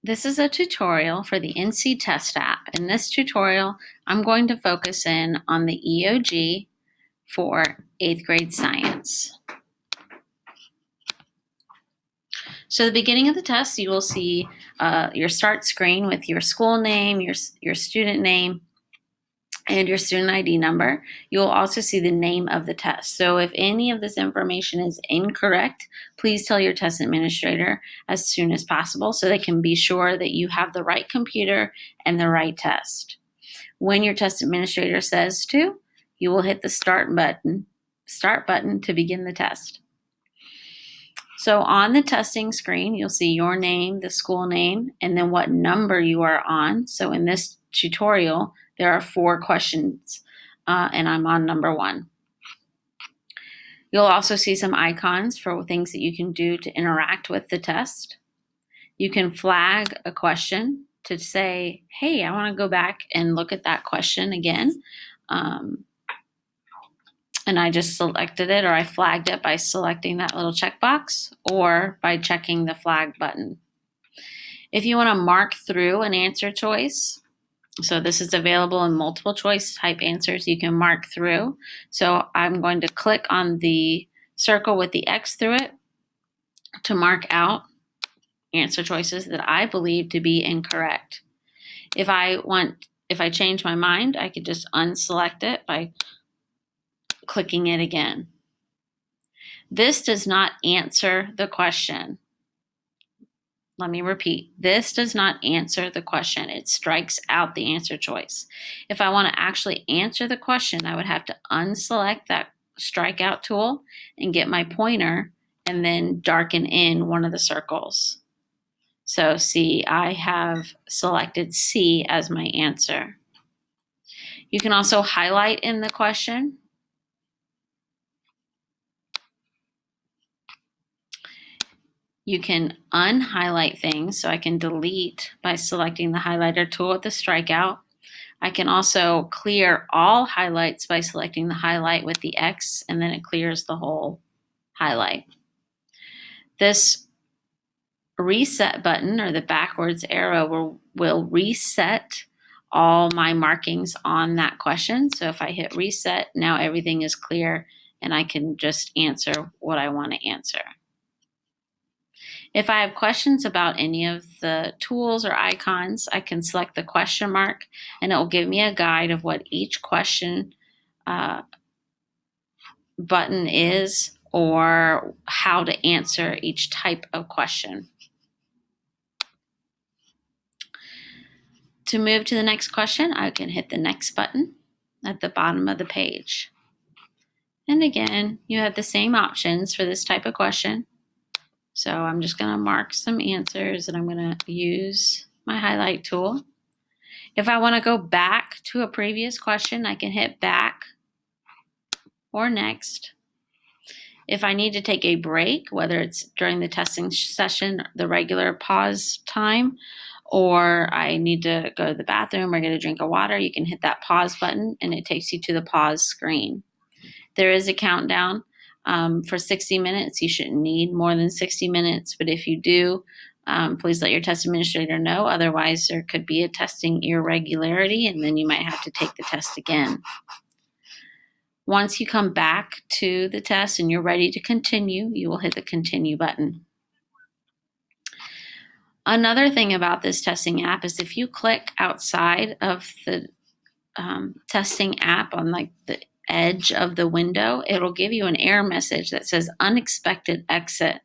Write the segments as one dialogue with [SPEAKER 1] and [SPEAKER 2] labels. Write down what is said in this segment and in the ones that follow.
[SPEAKER 1] This is a tutorial for the NCTest app. In this tutorial, I'm going to focus in on the EOG for 8th grade science. So at the beginning of the test, you will see your start screen with your school name, your student name, and your student ID number. You will also see the name of the test. So if any of this information is incorrect, please tell your test administrator as soon as possible so they can be sure that you have the right computer and the right test. When your test administrator says to, you will hit the start button to begin the test. So on the testing screen, you'll see your name, the school name, and then what number you are on. So in this tutorial, there are 4 questions, and I'm on number 1. You'll also see some icons for things that you can do to interact with the test. You can flag a question to say, hey, I want to go back and look at that question again. And I just selected it, or I flagged it by selecting that little checkbox or by checking the flag button. If you want to mark through an answer choice, so this is available in multiple choice type answers, you can mark through. So I'm going to click on the circle with the X through it to mark out answer choices that I believe to be incorrect. If I change my mind, I could just unselect it by clicking it again. This does not answer the question. Let me repeat, this does not answer the question. It strikes out the answer choice. If I want to actually answer the question, I would have to unselect that strikeout tool and get my pointer and then darken in one of the circles. So see, I have selected C as my answer. You can also highlight in the question. You can unhighlight things, so I can delete by selecting the highlighter tool with the strikeout. I can also clear all highlights by selecting the highlight with the X, and then it clears the whole highlight. This reset button, or the backwards arrow, will reset all my markings on that question. So if I hit reset, now everything is clear and I can just answer what I want to answer. If I have questions about any of the tools or icons, I can select the question mark and it will give me a guide of what each question button is or how to answer each type of question. To move to the next question, I can hit the next button at the bottom of the page. And again, you have the same options for this type of question. So I'm just going to mark some answers and I'm going to use my highlight tool. If I want to go back to a previous question, I can hit back or next. If I need to take a break, whether it's during the testing session, the regular pause time, or I need to go to the bathroom or get a drink of water, you can hit that pause button and it takes you to the pause screen. There is a countdown. For 60 minutes. You shouldn't need more than 60 minutes, but if you do, please let your test administrator know. Otherwise, there could be a testing irregularity, and then you might have to take the test again. Once you come back to the test and you're ready to continue, you will hit the continue button. Another thing about this testing app is if you click outside of the testing app on like the edge of the window, it'll give you an error message that says unexpected exit.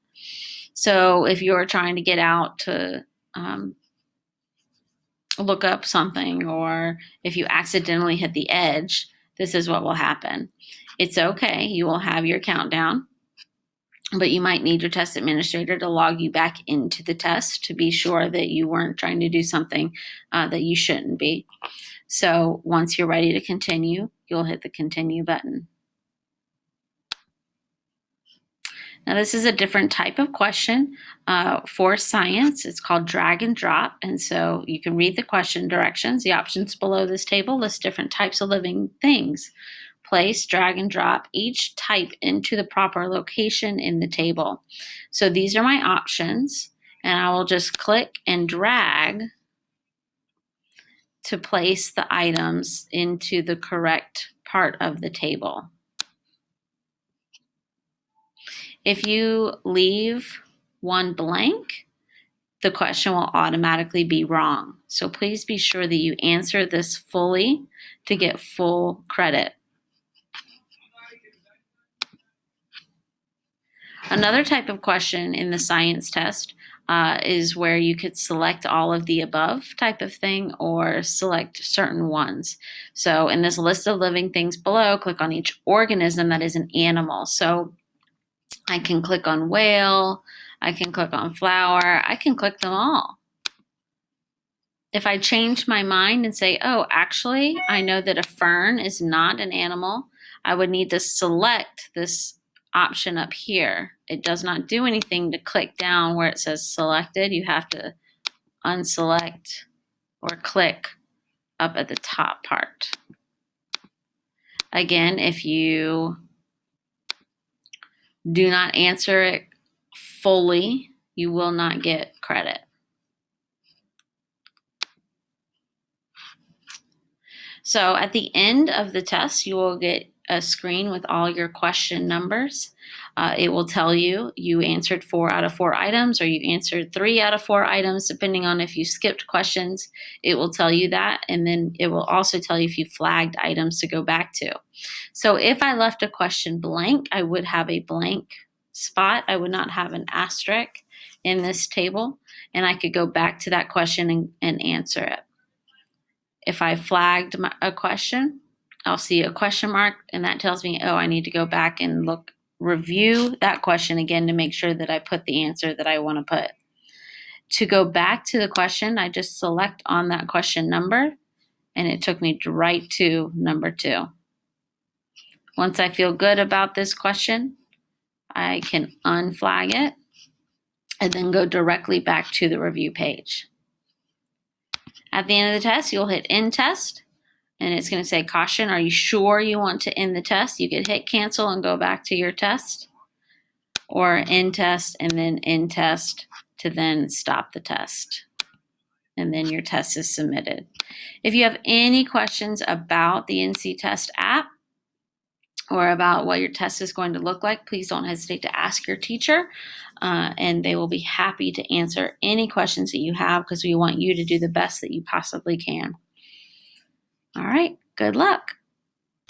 [SPEAKER 1] So if you're trying to get out to look up something, or if you accidentally hit the edge, this is what will happen. It's okay, you will have your countdown, but you might need your test administrator to log you back into the test to be sure that you weren't trying to do something that you shouldn't be. So once you're ready to continue, you'll hit the continue button. Now this is a different type of question for science. It's called drag and drop. And so you can read the question directions. The options below this table list different types of living things. Place, drag, and drop each type into the proper location in the table. So these are my options. and I will just click and drag to place the items into the correct part of the table. If you leave one blank, the question will automatically be wrong. So please be sure that you answer this fully to get full credit. Another type of question in the science test is where you could select all of the above type of thing or select certain ones. So in this list of living things below, click on each organism that is an animal. So I can click on whale, I can click on flower, I can click them all. If I change my mind and say, oh, actually, I know that a fern is not an animal, I would need to select this option up here. It does not do anything to click down where it says selected. You have to unselect or click up at the top part. Again, if you do not answer it fully, you will not get credit. So at the end of the test, you will get a screen with all your question numbers. It will tell you answered 4 out of 4 items or you answered 3 out of 4 items, depending on if you skipped questions. It will tell you that, and then it will also tell you if you flagged items to go back to. So if I left a question blank, I would have a blank spot. I would not have an asterisk in this table, and I could go back to that question and answer it. If I flagged a question, I'll see a question mark, and that tells me, oh, I need to go back and review that question again to make sure that I put the answer that I want to put. To go back to the question, I just select on that question number, and it took me right to number 2. Once I feel good about this question, I can unflag it and then go directly back to the review page. At the end of the test, you'll hit End Test, and it's going to say, caution, are you sure you want to end the test? You could hit cancel and go back to your test, or End Test and then End Test to then stop the test. And then your test is submitted. If you have any questions about the NCTest app or about what your test is going to look like, please don't hesitate to ask your teacher, and they will be happy to answer any questions that you have because we want you to do the best that you possibly can. All right, good luck.